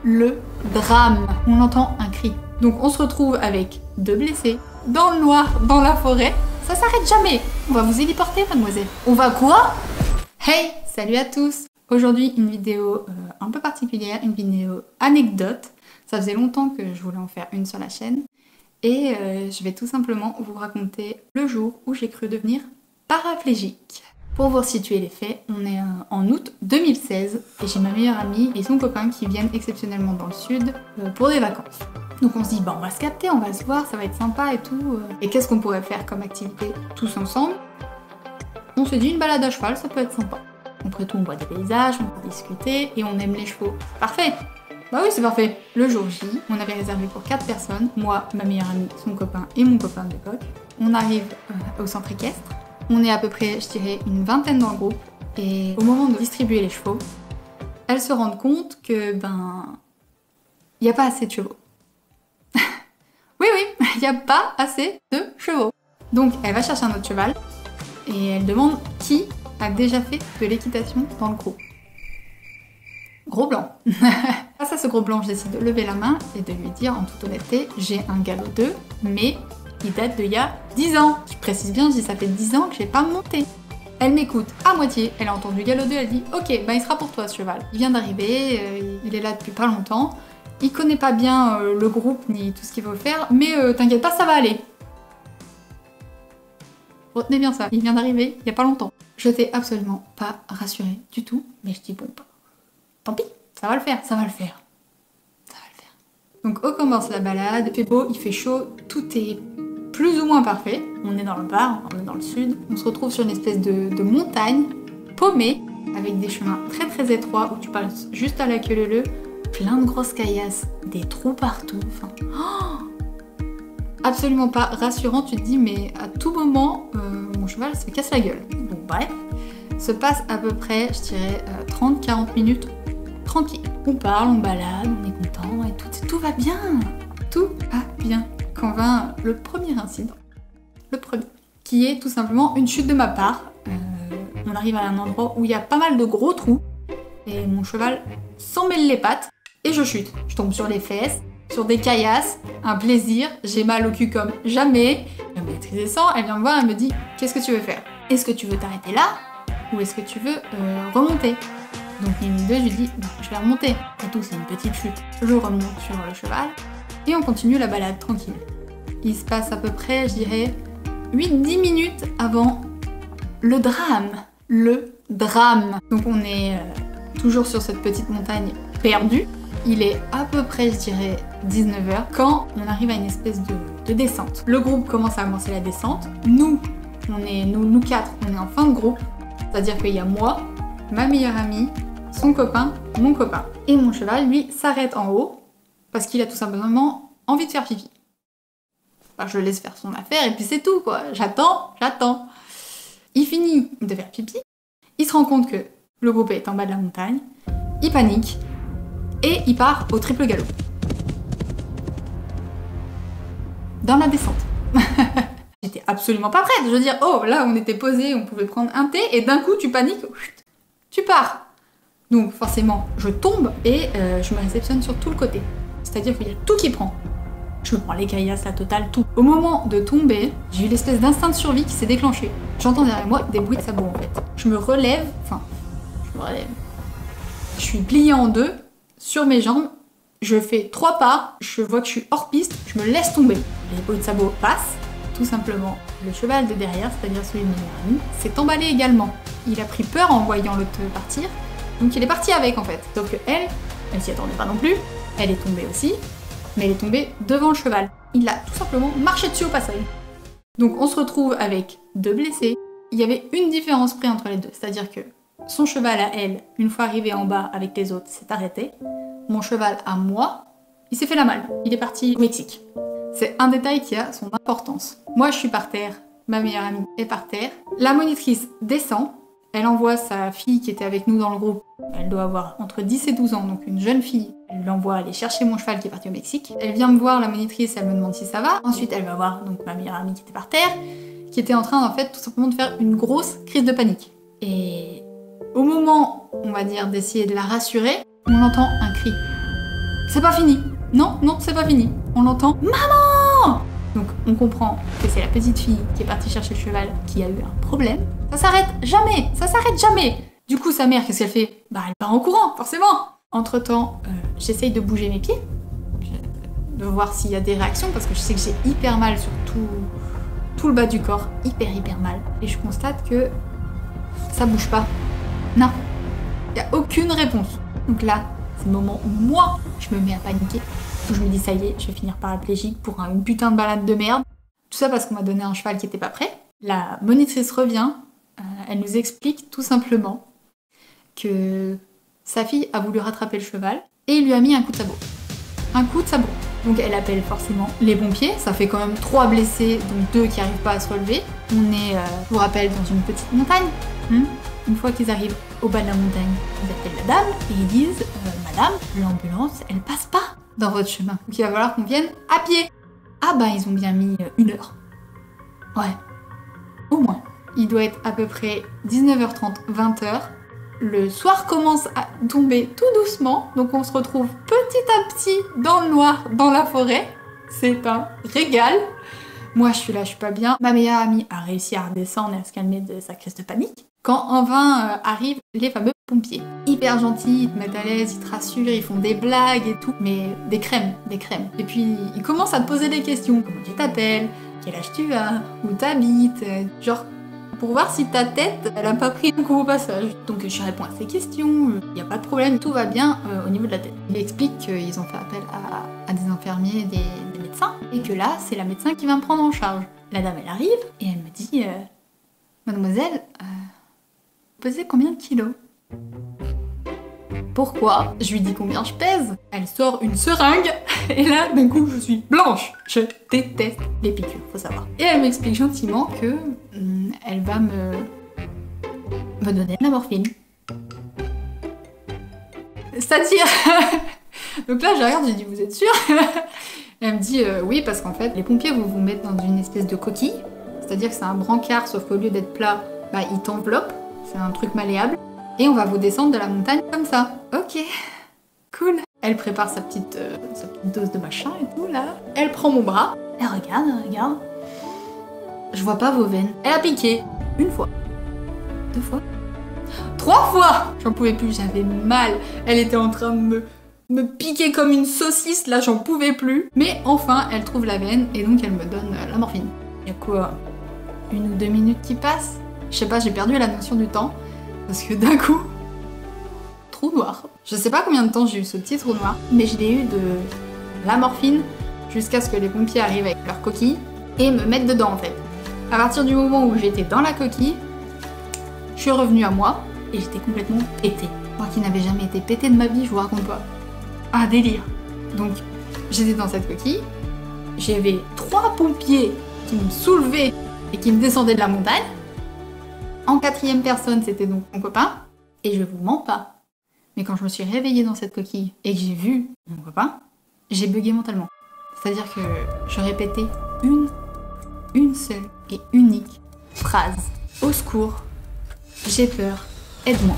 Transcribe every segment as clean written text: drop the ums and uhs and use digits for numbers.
le drame. On entend un cri. Donc on se retrouve avec 2 blessés, dans le noir, dans la forêt. Ça s'arrête jamais. On va vous héliporter, mademoiselle. On va quoi? Hey, salut à tous. Aujourd'hui, une vidéo un peu particulière, une vidéo anecdote. Ça faisait longtemps que je voulais en faire une sur la chaîne. Et je vais tout simplement vous raconter le jour où j'ai cru devenir paraplégique. Pour vous situer les faits, on est en août 2016 et j'ai ma meilleure amie et son copain qui viennent exceptionnellement dans le sud pour des vacances. Donc on se dit, bah on va se capter, on va se voir, ça va être sympa et tout. Et qu'est-ce qu'on pourrait faire comme activité tous ensemble? On se dit une balade à cheval, ça peut être sympa. Après tout, on voit des paysages, on peut discuter et on aime les chevaux. Parfait! Bah oui, c'est parfait. Le jour J, on avait réservé pour 4 personnes, moi, ma meilleure amie, son copain et mon copain de l'époque. On arrive au centre équestre. On est à peu près, je dirais, une vingtaine dans le groupe. Et au moment de distribuer les chevaux, elles se rendent compte que, il n'y a pas assez de chevaux. Oui, il n'y a pas assez de chevaux. Donc, elle va chercher un autre cheval et elle demande qui a déjà fait de l'équitation dans le groupe. Gros blanc. Face à ce gros blanc, je décide de lever la main et de lui dire en toute honnêteté, j'ai un galop 2, mais il date d'il y a 10 ans. Je précise bien, je dis ça fait 10 ans que j'ai pas monté. Elle m'écoute à moitié, elle a entendu galop 2, elle dit ok, il sera pour toi ce cheval. Il vient d'arriver, il est là depuis pas longtemps, il connaît pas bien le groupe ni tout ce qu'il faut faire, mais t'inquiète pas, ça va aller. Retenez bien ça, il vient d'arriver il y a pas longtemps. Je n'étais absolument pas rassurée du tout, mais je dis bon, tant pis, ça va le faire, ça va le faire. Ça va le faire. Donc on commence la balade, il fait beau, il fait chaud, tout est plus ou moins parfait. On est dans le Var, on est dans le sud. On se retrouve sur une espèce de montagne paumée, avec des chemins très très étroits où tu passes juste à la queue leu-leu, plein de grosses caillasses, des trous partout, enfin... absolument pas rassurant, tu te dis mais à tout moment, mon cheval se casse la gueule. Donc bref, se passe à peu près, je dirais, 30-40 minutes tranquille. On parle, on balade, on est content et tout va bien. Tout va bien. Quand vint le premier incident. Le premier. Qui est tout simplement une chute de ma part. On arrive à un endroit où il y a pas mal de gros trous. Et mon cheval s'en mêle les pattes. Et je chute. Je tombe sur les fesses, sur des caillasses. Un plaisir. J'ai mal au cul comme jamais. La maîtrise des sangs, elle vient me voir, elle me dit qu'est-ce que tu veux faire? Est-ce que tu veux t'arrêter là? Ou est-ce que tu veux remonter? Donc ni une ni deux, je lui dis je vais remonter. Et tout, c'est une petite chute. Je remonte sur le cheval et on continue la balade tranquille. Il se passe à peu près, je dirais, 8-10 minutes avant le drame. Le drame. Donc on est toujours sur cette petite montagne perdue. Il est à peu près, je dirais, 19h quand on arrive à une espèce de descente. Le groupe commence à amorcer la descente. Nous 4, on est en fin de groupe. C'est-à-dire qu'il y a moi, ma meilleure amie, son copain, mon copain. Et mon cheval, lui, s'arrête en haut parce qu'il a tout simplement envie de faire pipi. Enfin, je le laisse faire son affaire et puis c'est tout, quoi. J'attends. Il finit de faire pipi. Il se rend compte que le groupe est en bas de la montagne. Il panique et il part au triple galop. Dans la descente. J'étais absolument pas prête. Je veux dire, oh, là, on était posé, on pouvait prendre un thé, et d'un coup, tu paniques, tu pars. Donc, forcément, je tombe et je me réceptionne sur tout le côté. C'est-à-dire qu'il y a tout qui prend. Je me prends les caillasses, la totale, tout. Au moment de tomber, j'ai eu l'espèce d'instinct de survie qui s'est déclenché. J'entends derrière moi des bruits de sabots, en fait. Je me relève. Je suis pliée en deux, sur mes jambes. Je fais 3 pas, je vois que je suis hors piste, je me laisse tomber. Les bruits de sabots passent. Tout simplement, le cheval de derrière, c'est-à-dire celui de mon meilleur ami, s'est emballé également. Il a pris peur en voyant l'autre partir, donc il est parti avec en fait. Sauf que elle s'y attendait pas non plus, elle est tombée aussi, mais elle est tombée devant le cheval. Il a tout simplement marché dessus au passage. Donc on se retrouve avec 2 blessés. Il y avait une différence près entre les deux, c'est-à-dire que son cheval à elle, une fois arrivé en bas avec les autres, s'est arrêté. Mon cheval à moi, il s'est fait la malle. Il est parti au Mexique. C'est un détail qui a son importance. Moi, je suis par terre, ma meilleure amie est par terre. La monitrice descend, elle envoie sa fille qui était avec nous dans le groupe. Elle doit avoir entre 10 et 12 ans, donc une jeune fille. Elle l'envoie aller chercher mon cheval qui est parti au Mexique. Elle vient me voir, la monitrice, elle me demande si ça va. Ensuite, elle va voir donc ma meilleure amie qui était par terre, qui était en train, en fait, tout simplement de faire une grosse crise de panique. Et au moment, on va dire, d'essayer de la rassurer, on entend un cri. c'est pas fini. Non, non, c'est pas fini. On l'entend, maman! Donc on comprend que c'est la petite fille qui est partie chercher le cheval qui a eu un problème. Ça s'arrête jamais, ça s'arrête jamais. Du coup sa mère, qu'est-ce qu'elle fait? Bah elle part en courant, forcément. Entre-temps, j'essaye de bouger mes pieds, de voir s'il y a des réactions, parce que je sais que j'ai hyper mal sur tout le bas du corps, hyper mal. Et je constate que ça bouge pas. Non, il n'y a aucune réponse. Donc là, c'est le moment où moi, je me mets à paniquer. Où je me dis ça y est, je vais finir paraplégique pour une putain de balade de merde. Tout ça parce qu'on m'a donné un cheval qui était pas prêt. La monitrice revient, elle nous explique tout simplement que sa fille a voulu rattraper le cheval et il lui a mis un coup de sabot. Un coup de sabot. Donc elle appelle forcément les pompiers, ça fait quand même 3 blessés, donc 2 qui n'arrivent pas à se relever. On est, je vous rappelle, dans une petite montagne. Une fois qu'ils arrivent au bas de la montagne, ils appellent la dame et ils disent Madame, l'ambulance, elle passe pas dans votre chemin. Donc il va falloir qu'on vienne à pied. Ah bah ils ont bien mis 1 heure. Ouais, au moins. Il doit être à peu près 19h30, 20h. Le soir commence à tomber tout doucement, donc on se retrouve petit à petit dans le noir, dans la forêt. C'est un régal. Moi je suis là, je suis pas bien. Ma meilleure amie a réussi à redescendre et à se calmer de sa crise de panique. Quand enfin arrivent les fameux pompiers. Hyper gentils, ils te mettent à l'aise, ils te rassurent, ils font des blagues et tout. Mais des crèmes. Et puis ils commencent à te poser des questions. Comment tu t'appelles? Quel âge tu as? Où t'habites? Genre, pour voir si ta tête, elle a pas pris un coup au passage. Donc je réponds à ces questions, il n'y a pas de problème, tout va bien au niveau de la tête. Il explique qu'ils ont fait appel à des infirmiers, des médecins, et que là, c'est la médecin qui va me prendre en charge. La dame, elle arrive, et elle me dit Mademoiselle, vous pesez combien de kilos? Pourquoi? Je lui dis combien je pèse. Elle sort une seringue, et là, d'un coup, je suis blanche. Je déteste les piqûres, faut savoir. Et elle m'explique gentiment que elle va me donner de la morphine. C'est-à-dire... Donc là, je regarde, je dis, vous êtes sûre? Elle me dit, oui, parce qu'en fait, les pompiers vont vous mettre dans une espèce de coquille. C'est-à-dire que c'est un brancard, sauf qu'au lieu d'être plat, bah, il t'enveloppe. C'est un truc malléable. Et on va vous descendre de la montagne comme ça. Ok, cool. Elle prépare sa petite dose de machin et tout, là. Elle prend mon bras. Elle regarde. Je vois pas vos veines. Elle a piqué. 1 fois. 2 fois. 3 fois. J'en pouvais plus, j'avais mal. Elle était en train de me piquer comme une saucisse, là j'en pouvais plus. Mais enfin, elle trouve la veine et donc elle me donne la morphine. Il y a quoi, 1 ou 2 minutes qui passent? Je sais pas, j'ai perdu la notion du temps. Parce que d'un coup, trou noir. Je sais pas combien de temps j'ai eu ce petit trou noir, mais je l'ai eu de la morphine jusqu'à ce que les pompiers arrivent avec leur coquille et me mettent dedans en fait. À partir du moment où j'étais dans la coquille, je suis revenue à moi et j'étais complètement pétée. Moi qui n'avais jamais été pétée de ma vie, je vous raconte pas. Un délire. Donc j'étais dans cette coquille, j'avais 3 pompiers qui me soulevaient et qui me descendaient de la montagne. En 4e personne, c'était donc mon copain, et je vous mens pas. Mais quand je me suis réveillée dans cette coquille et que j'ai vu mon copain, j'ai bugué mentalement. C'est-à-dire que je répétais une seule et unique phrase. Au secours, j'ai peur, aide-moi.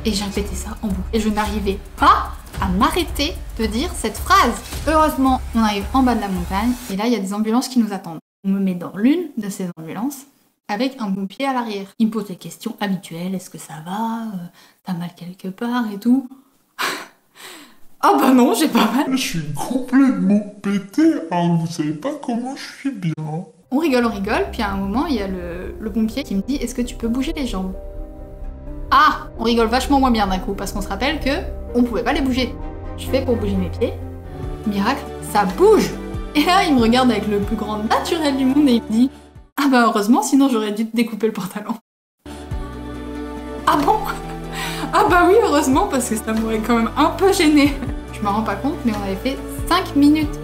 Et j'ai répété ça en boucle. Et je n'arrivais pas à m'arrêter de dire cette phrase. Heureusement, on arrive en bas de la montagne, et là, il y a des ambulances qui nous attendent. On me met dans l'une de ces ambulances, avec un pompier à l'arrière. Il me pose les questions habituelles, est-ce que ça va? T'as mal quelque part et tout? Ah bah non, j'ai pas mal. Je suis complètement pété, hein, vous savez pas comment je suis bien. On rigole, puis à un moment, il y a le pompier qui me dit, est-ce que tu peux bouger les jambes? Ah, on rigole vachement moins bien d'un coup, parce qu'on se rappelle que on pouvait pas les bouger. Je fais pour bouger mes pieds, miracle, ça bouge. Et là, il me regarde avec le plus grand naturel du monde et il me dit, ah bah heureusement, sinon j'aurais dû te découper le pantalon. Ah bon? Ah bah oui, heureusement, parce que ça m'aurait quand même un peu gêné. Je m'en rends pas compte, mais on avait fait 5 minutes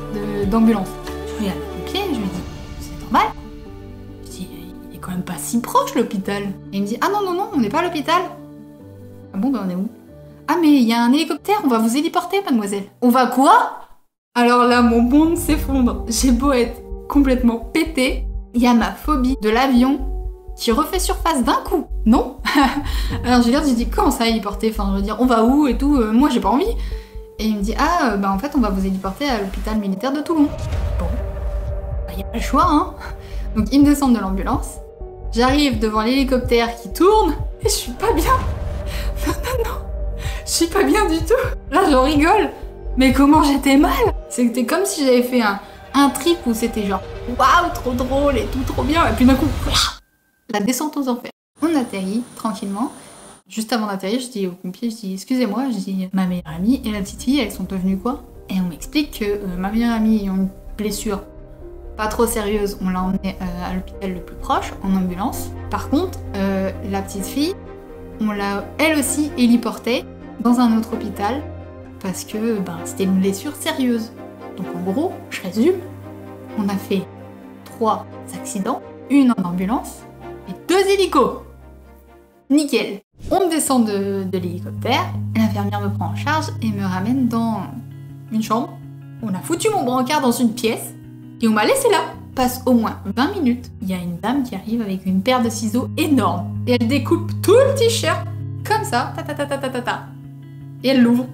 d'ambulance. Je regarde le pompier et je lui dis, c'est normal. Je dis, il est quand même pas si proche l'hôpital. Et il me dit, ah non, on n'est pas à l'hôpital. Ah bon, bah on est où? Ah mais il y a un hélicoptère, on va vous héliporter, mademoiselle. On va quoi? Alors là, mon monde s'effondre. J'ai beau être complètement pété, il y a ma phobie de l'avion qui refait surface d'un coup. Non? Alors je regarde, je dis comment ça héliporter? Enfin, je veux dire, on va où et tout? Moi j'ai pas envie. Et il me dit, ah, bah en fait, on va vous héliporter à l'hôpital militaire de Toulon. Bon, bah y a pas le choix, hein. Donc ils me descendent de l'ambulance. J'arrive devant l'hélicoptère qui tourne et je suis pas bien. Non, je suis pas bien du tout. Là, je rigole. Mais comment j'étais mal. C'était comme si j'avais fait un trip où c'était genre, waouh, trop drôle et tout trop bien. Et puis d'un coup, la descente aux enfers. On atterrit tranquillement. Juste avant d'atterrir, je dis au pompier, je dis excusez-moi, je dis ma meilleure amie et la petite fille, elles sont devenues quoi? Et on m'explique que ma meilleure amie ayant une blessure pas trop sérieuse, on l'a emmenée à l'hôpital le plus proche, en ambulance. Par contre, la petite fille, on l'a elle aussi héliportée dans un autre hôpital parce que c'était une blessure sérieuse. Donc en gros, je résume, on a fait 3 accidents, une en ambulance et 2 hélicos. Nickel. On me descend de l'hélicoptère, l'infirmière me prend en charge et me ramène dans une chambre. On a foutu mon brancard dans une pièce et on m'a laissé là. Passe au moins 20 minutes. Il y a une dame qui arrive avec une paire de ciseaux énorme et elle découpe tout le t-shirt comme ça, ta ta ta ta ta ta ta. Et elle l'ouvre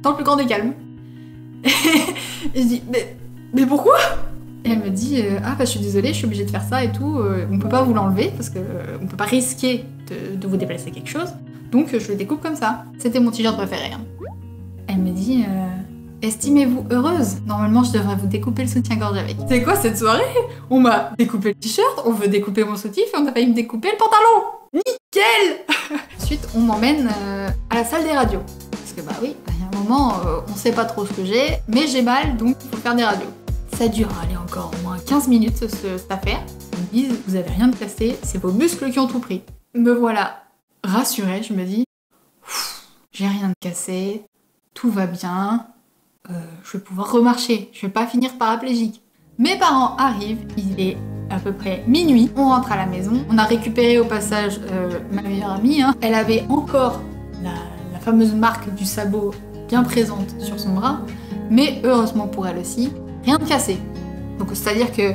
dans le plus grand des calmes. Et je dis mais pourquoi? Et elle me dit ah bah je suis désolée, je suis obligée de faire ça et tout, on peut pas vous l'enlever parce que on peut pas risquer de vous déplacer quelque chose, donc je le découpe comme ça. C'était mon t-shirt préféré. Hein. Elle me dit estimez-vous heureuse? Normalement je devrais vous découper le soutien-gorge avec. C'est quoi cette soirée? On m'a découpé le t-shirt, on veut découper mon soutif et on a failli me découper le pantalon. Nickel. Ensuite on m'emmène à la salle des radios. Parce que bah oui, il y a un moment on sait pas trop ce que j'ai, mais j'ai mal donc il faut faire des radios. Ça dure, allez, encore au moins 15 minutes cette affaire. Ils me disent, vous avez rien de cassé, c'est vos muscles qui ont tout pris. Me voilà rassurée, je me dis, j'ai rien de cassé, tout va bien, je vais pouvoir remarcher, je vais pas finir paraplégique. Mes parents arrivent, il est à peu près minuit, on rentre à la maison, on a récupéré au passage ma meilleure amie, hein. Elle avait encore la fameuse marque du sabot bien présente sur son bras, mais heureusement pour elle aussi, rien de cassé. Donc c'est-à-dire que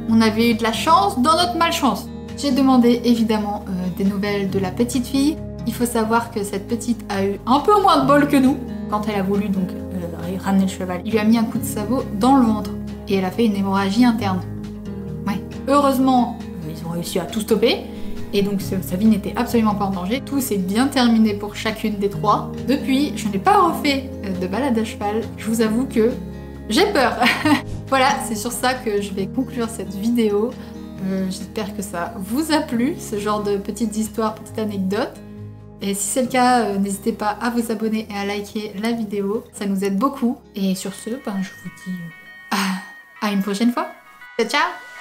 on avait eu de la chance dans notre malchance. J'ai demandé évidemment des nouvelles de la petite fille. Il faut savoir que cette petite a eu un peu moins de bol que nous. Quand elle a voulu donc ramener le cheval, il lui a mis un coup de sabot dans le ventre et elle a fait une hémorragie interne. Ouais. Heureusement, ils ont réussi à tout stopper et donc sa vie n'était absolument pas en danger. Tout s'est bien terminé pour chacune des 3. Depuis, je n'ai pas refait de balade à cheval. Je vous avoue que j'ai peur. Voilà, c'est sur ça que je vais conclure cette vidéo. J'espère que ça vous a plu, ce genre de petites histoires, petites anecdotes. Et si c'est le cas, n'hésitez pas à vous abonner et à liker la vidéo, ça nous aide beaucoup. Et sur ce, je vous dis à une prochaine fois. Ciao, ciao!